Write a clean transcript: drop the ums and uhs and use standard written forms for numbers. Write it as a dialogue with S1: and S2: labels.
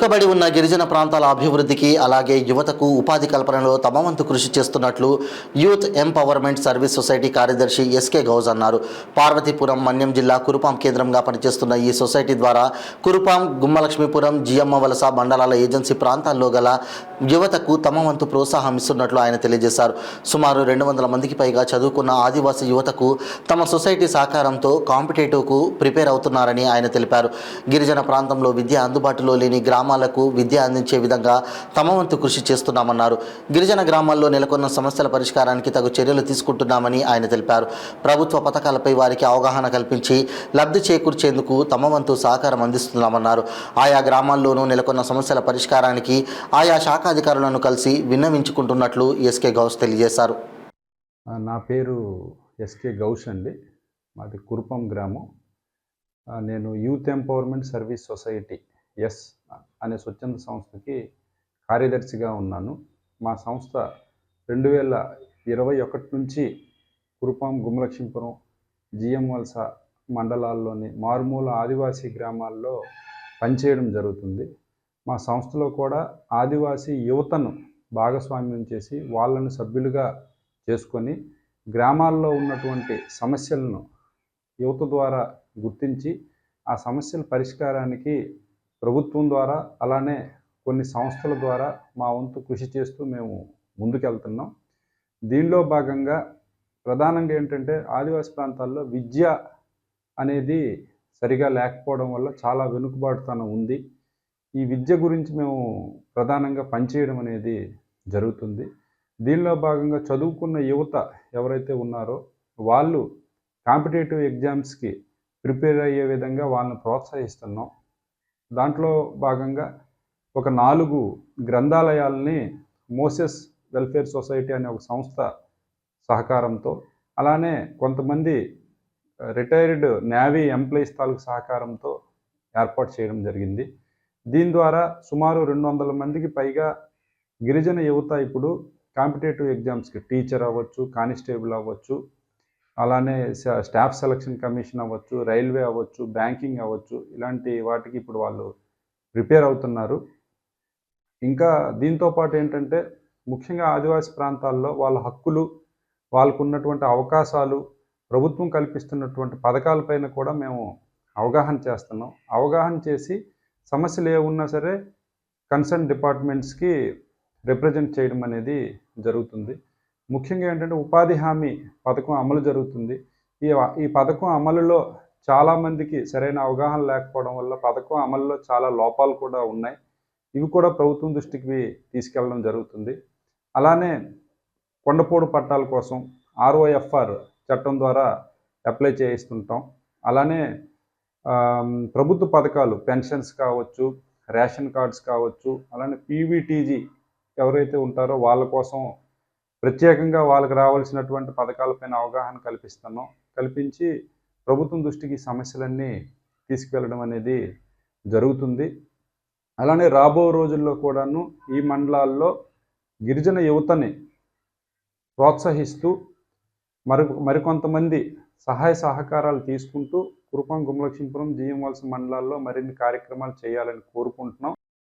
S1: వెనుకబడి ఉన్న గిరిజన ప్రాంతాల అభివృద్ధికి అలాగే యువతకు ఉపాధి కల్పనలో తమ వంతు కృషి చేస్తున్నట్లు యూత్ ఎంపవర్మెంట్ సర్వీస్ సొసైటీ కార్యదర్శి ఎస్కే గౌజ్ అన్నారు. పార్వతీపురం మన్యం జిల్లా కురుపాం కేంద్రంగా పనిచేస్తున్న ఈ సొసైటీ ద్వారా కురుపాం, గుమ్మలక్ష్మీపురం, జియమ్మ వలస మండలాల ఏజెన్సీ ప్రాంతాల్లో గల యువతకు తమ వంతు ప్రోత్సాహం ఇస్తున్నట్లు ఆయన తెలియజేశారు. సుమారు 200 మందికి పైగా చదువుకున్న ఆదివాసీ యువతకు తమ సొసైటీ సహకారంతో కాంపిటేటివ్కు ప్రిపేర్ అవుతున్నారని ఆయన తెలిపారు. గిరిజన ప్రాంతంలో విద్య అందుబాటులో లేని గ్రామాలకు విద్య అందించే విధంగా తమ వంతు కృషి చేస్తున్నామన్నారు. గిరిజన గ్రామాల్లో నెలకొన్న సమస్యల పరిష్కారానికి తగు చర్యలు తీసుకుంటున్నామని ఆయన తెలిపారు. ప్రభుత్వ పథకాలపై వారికి అవగాహన కల్పించి లబ్ధి చేకూర్చేందుకు తమ వంతు సహకారం అందిస్తున్నామన్నారు. ఆయా గ్రామాల్లోనూ నెలకొన్న సమస్యల పరిష్కారానికి ఆయా శాఖాధికారులను కలిసి విన్నవించుకుంటున్నట్లు ఎస్కే గౌస్ తెలియజేశారు.
S2: నా పేరు ఎస్కే గౌష్ అండి. మాది కురుపాం గ్రామం. నేను యూత్ ఎంపవర్మెంట్ సర్వీస్ సొసైటీ అనే స్వచ్ఛంద సంస్థకి కార్యదర్శిగా ఉన్నాను. మా సంస్థ 2021 నుంచి కురుపాం, గుమ్మలక్ష్మీపురం, జిఎం వలస మండలాల్లోని మారుమూల ఆదివాసీ గ్రామాల్లో పనిచేయడం జరుగుతుంది. మా సంస్థలో కూడా ఆదివాసీ యువతను భాగస్వామ్యం చేసి వాళ్ళను సభ్యులుగా చేసుకొని గ్రామాల్లో ఉన్నటువంటి సమస్యలను యువత ద్వారా గుర్తించి ఆ సమస్యల పరిష్కారానికి ప్రభుత్వం ద్వారా అలానే కొన్ని సంస్థల ద్వారా మా వంతు కృషి చేస్తూ మేము ముందుకెళ్తున్నాం. దీనిలో భాగంగా ప్రధానంగా ఏంటంటే ఆదివాసీ ప్రాంతాల్లో విద్య అనేది సరిగా లేకపోవడం వల్ల చాలా వెనుకబాటుతనం ఉంది. ఈ విద్య గురించి మేము ప్రధానంగా పనిచేయడం అనేది జరుగుతుంది. దీనిలో భాగంగా చదువుకున్న యువత ఎవరైతే ఉన్నారో వాళ్ళు కాంపిటేటివ్ ఎగ్జామ్స్కి ప్రిపేర్ అయ్యే విధంగా వాళ్ళని ప్రోత్సహిస్తున్నాం. దాంట్లో భాగంగా ఒక 4 గ్రంథాలయాలని మోసెస్ వెల్ఫేర్ సొసైటీ అనే ఒక సంస్థ సహకారంతో, అలానే కొంతమంది రిటైర్డ్ నేవీ ఎంప్లాయీస్ తాలూకు సహకారంతో ఏర్పాటు చేయడం జరిగింది. దీని ద్వారా సుమారు 200 మందికి పైగా గిరిజన యువత ఇప్పుడు కాంపిటేటివ్ ఎగ్జామ్స్కి టీచర్ అవ్వచ్చు, కానిస్టేబుల్ అవ్వచ్చు, అలానే స్టాఫ్ సెలక్షన్ కమిషన్ అవ్వచ్చు, రైల్వే అవ్వచ్చు, బ్యాంకింగ్ అవ్వచ్చు, ఇలాంటి వాటికి ఇప్పుడు వాళ్ళు ప్రిపేర్ అవుతున్నారు. ఇంకా దీంతోపాటు ఏంటంటే ముఖ్యంగా ఆదివాసీ ప్రాంతాల్లో వాళ్ళ హక్కులు, వాళ్ళకు ఉన్నటువంటి అవకాశాలు, ప్రభుత్వం కల్పిస్తున్నటువంటి పథకాలపైన కూడా మేము అవగాహన చేస్తున్నాం. అవగాహన చేసి సమస్యలు ఏమున్నా సరే కన్సర్న్ డిపార్ట్మెంట్స్కి రిప్రజెంట్ చేయడం అనేది జరుగుతుంది. ముఖ్యంగా ఏంటంటే ఉపాధి హామీ పథకం అమలు జరుగుతుంది. ఈ పథకం అమలులో చాలామందికి సరైన అవగాహన లేకపోవడం వల్ల పథకం అమలులో చాలా లోపాలు కూడా ఉన్నాయి. ఇవి కూడా ప్రభుత్వం దృష్టికి తీసుకెళ్ళడం జరుగుతుంది. అలానే కొండపోడు పట్టాల కోసం ROFR చట్టం ద్వారా అప్లై చేయిస్తుంటాం. అలానే ప్రభుత్వ పథకాలు పెన్షన్స్ కావచ్చు, రేషన్ కార్డ్స్ కావచ్చు, అలానే PVTG ఎవరైతే ఉంటారో వాళ్ళ కోసం ప్రత్యేకంగా వాళ్ళకి రావాల్సినటువంటి పథకాలపైన అవగాహన కల్పించి ప్రభుత్వం దృష్టికి సమస్యలన్నీ తీసుకువెళ్ళడం అనేది జరుగుతుంది. అలానే రాబో రోజుల్లో కూడాను ఈ మండలాల్లో గిరిజన యువతని ప్రోత్సహిస్తూ మరికొంతమంది సహాయ సహకారాలు తీసుకుంటూ కురుపాం, గుమ్మలక్ష్మీపురం, జిఎం వలస మండలాల్లో మరిన్ని కార్యక్రమాలు చేయాలని కోరుకుంటున్నాం.